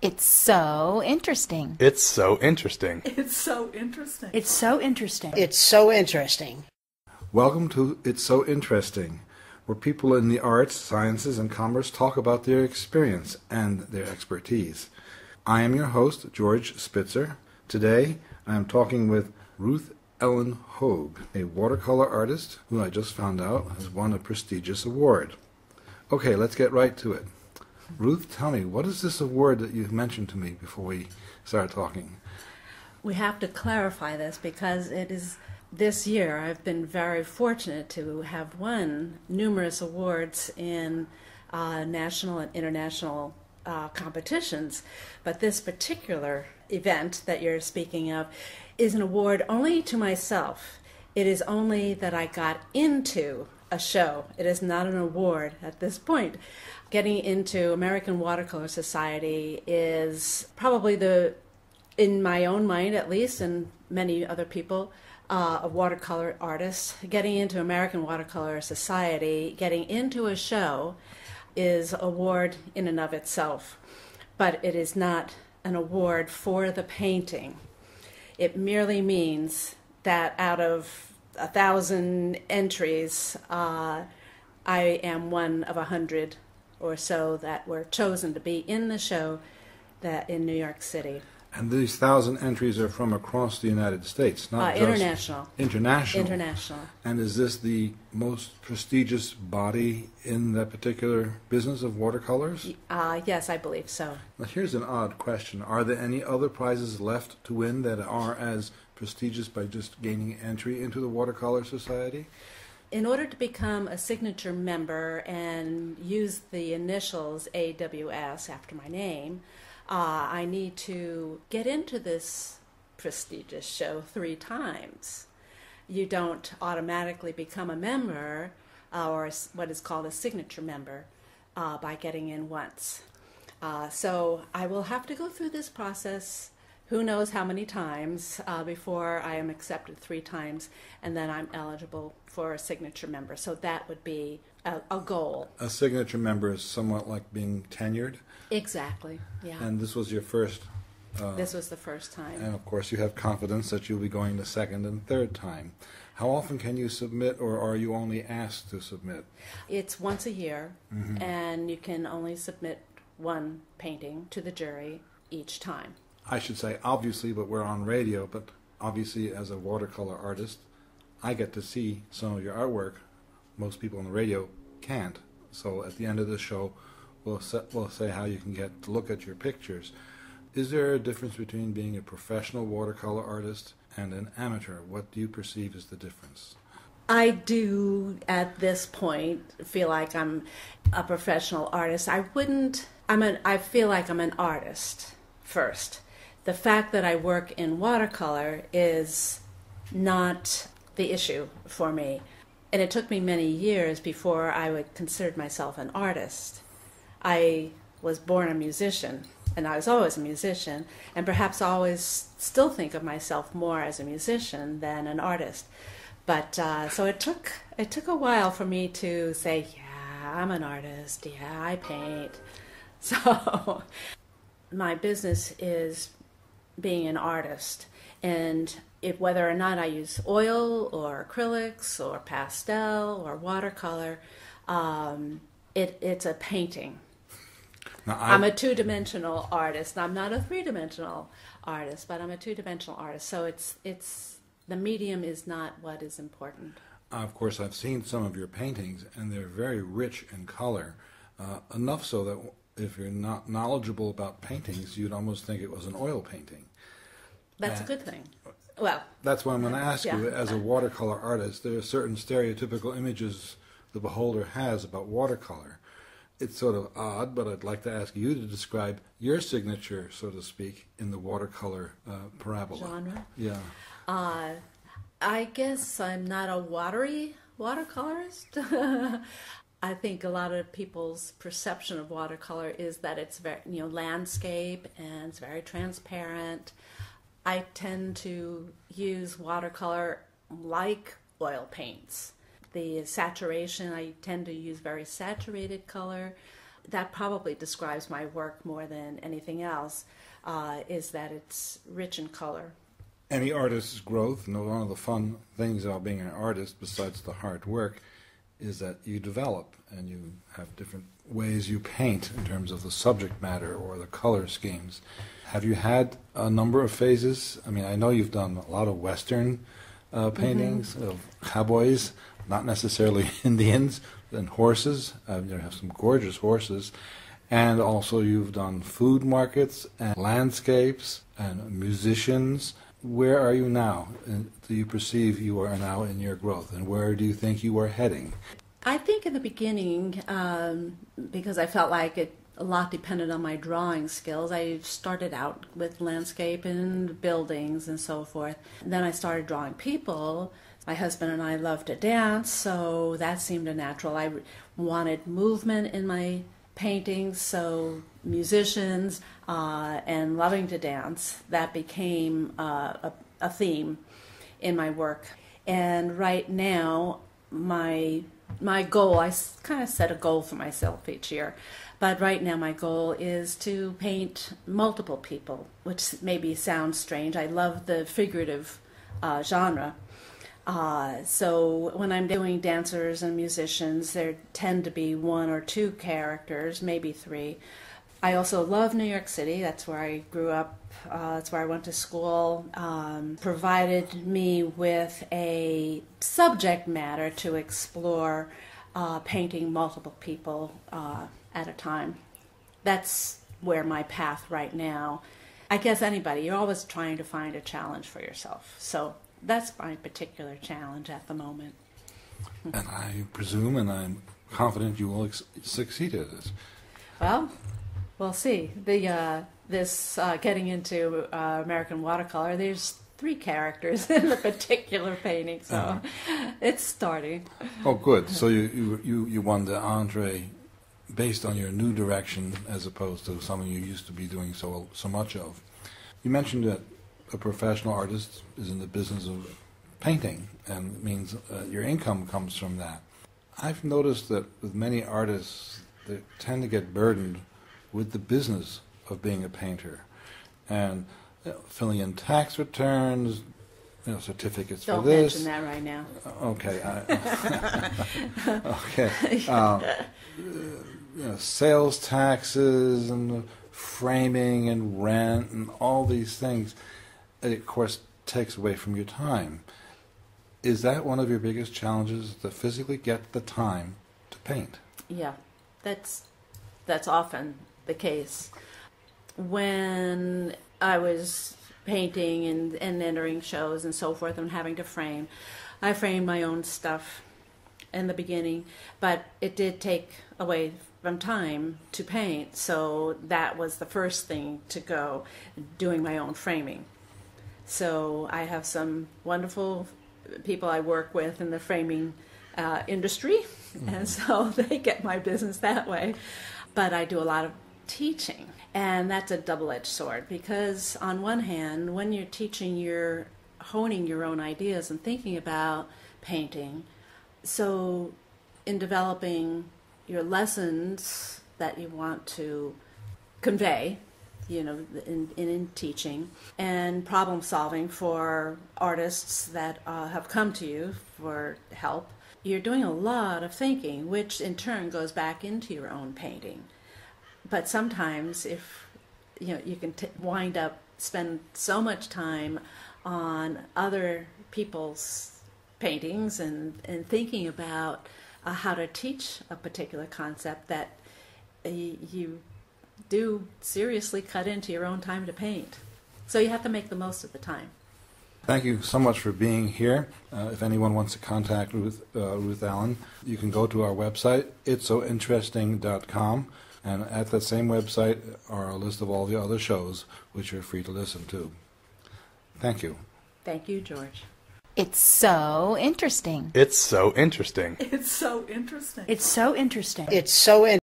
It's so interesting. It's so interesting. It's so interesting. It's so interesting. It's so interesting. Welcome to It's So Interesting, where people in the arts, sciences, and commerce talk about their experience and their expertise. I am your host, George Spitzer. Today, I am talking with Ruth Ellen Hoag, a watercolor artist who I just found out has won a prestigious award. Okay, let's get right to it. Ruth, tell me, what is this award that you mentioned to me before we started talking? We have to clarify this because it is this year I've been very fortunate to have won numerous awards in national and international competitions. But this particular event that you're speaking of is an award only to myself. It is only that I got into a show. It is not an award at this point. Getting into American Watercolor Society is probably in my own mind at least, and many other people, a watercolor artist. Getting into American Watercolor Society, getting into a show is an award in and of itself. But it is not an award for the painting. It merely means that out of 1,000 entries, I am one of 100 or so that were chosen to be in the show that in New York City. And these 1,000 entries are from across the United States, not just... International. International. International. And is this the most prestigious body in that particular business of watercolors? Yes, I believe so. Now, here's an odd question. Are there any other prizes left to win that are as prestigious by just gaining entry into the Watercolor Society? In order to become a signature member and use the initials AWS after my name, I need to get into this prestigious show 3 times. You don't automatically become a member or what is called a signature member by getting in once. So I will have to go through this process who knows how many times before I am accepted 3 times, and then I'm eligible for a signature member. So that would be a goal. A signature member is somewhat like being tenured? Exactly, yeah. And this was your first... this was the first time. And of course you have confidence that you'll be going the second and third time. How often can you submit, or are you only asked to submit? It's once a year, and you can only submit 1 painting to the jury each time. I should say obviously, but we're on radio, but obviously as a watercolor artist, I get to see some of your artwork. Most people on the radio can't. So at the end of the show, we'll say how you can get to look at your pictures. Is there a difference between being a professional watercolor artist and an amateur? What do you perceive as the difference? I do, at this point, feel like I'm a professional artist. I feel like I'm an artist first. The fact that I work in watercolor is not the issue for me. And it took me many years before I would consider myself an artist. I was born a musician, and I was always a musician, and perhaps always still think of myself more as a musician than an artist. But so it took a while for me to say, yeah, I'm an artist, yeah, I paint. So my business is being an artist, and whether or not I use oil or acrylics or pastel or watercolor, it's a painting. Now, I'm a 2-dimensional artist. I'm not a 3-dimensional artist, but I'm a 2-dimensional artist. So it's the medium is not what is important. Of course, I've seen some of your paintings, and they're very rich in color, enough so that if you're not knowledgeable about paintings, you'd almost think it was an oil painting. That's a good thing. Well, that's why I'm going to ask you, as a watercolor artist, there are certain stereotypical images the beholder has about watercolor. It's sort of odd, but I'd like to ask you to describe your signature, so to speak, in the watercolor parabola. Genre? Yeah. I guess I'm not a watery watercolorist. I think a lot of people's perception of watercolor is that it's very, landscape and it's very transparent. I tend to use watercolor like oil paints. The saturation, I tend to use very saturated color. that probably describes my work more than anything else, is that it's rich in color. Any artist's growth, one of the fun things about being an artist, besides the hard work, is that you develop and you have different ways you paint in terms of the subject matter or the color schemes. Have you had a number of phases? I mean, I know you've done a lot of Western paintings of cowboys, not necessarily Indians, and horses. You have some gorgeous horses. And also you've done food markets and landscapes and musicians. Where are you now? Do you perceive you are now in your growth? And where do you think you are heading? I think in the beginning, because I felt like a lot depended on my drawing skills, I started out with landscape and buildings and so forth. And then I started drawing people. My husband and I love to dance, so that seemed natural. I wanted movement in my paintings, so musicians and loving to dance, that became a theme in my work. And right now, my goal, I kind of set a goal for myself each year, but right now my goal is to paint multiple people, which maybe sounds strange. I love the figurative genre. So when I'm doing dancers and musicians, there tend to be one or two characters, maybe three. I also love New York City. That's where I grew up. That's where I went to school. Provided me with a subject matter to explore, painting multiple people at a time. That's where my path right now. I guess anybody, you're always trying to find a challenge for yourself. So that's my particular challenge at the moment. And I presume, and I'm confident you will succeed at this. Well, we'll see. This getting into American watercolor, there's 3 characters in the particular painting, so it's starting. Oh, good. So you won the entree based on your new direction as opposed to something you used to be doing so much of. You mentioned that a professional artist is in the business of painting, and it means your income comes from that. I've noticed that with many artists, they tend to get burdened with the business of being a painter, and filling in tax returns, certificates Don't for this. Don't mention that right now. Okay. Sales taxes and framing and rent and all these things. It, of course, takes away from your time. Is that one of your biggest challenges, to physically get the time to paint? Yeah, that's often the case. When I was painting and entering shows and so forth and having to frame, I framed my own stuff in the beginning, but it did take away from time to paint, so that was the first thing to go, doing my own framing. So I have some wonderful people I work with in the framing industry, and so they get my business that way. But I do a lot of teaching, and that's a double-edged sword, because on one hand, when you're teaching, you're honing your own ideas and thinking about painting. So in developing your lessons that you want to convey, in teaching, and problem solving for artists that have come to you for help, you're doing a lot of thinking, which in turn goes back into your own painting. But sometimes if you can wind up spend so much time on other people's paintings and thinking about how to teach a particular concept that you do seriously cut into your own time to paint. So you have to make the most of the time. Thank you so much for being here. If anyone wants to contact Ruth Ellen, you can go to our website, it'ssointeresting.com, and at that same website are a list of all the other shows which you're free to listen to. Thank you. Thank you, George. It's so interesting. It's so interesting. It's so interesting. It's so interesting. It's so interesting.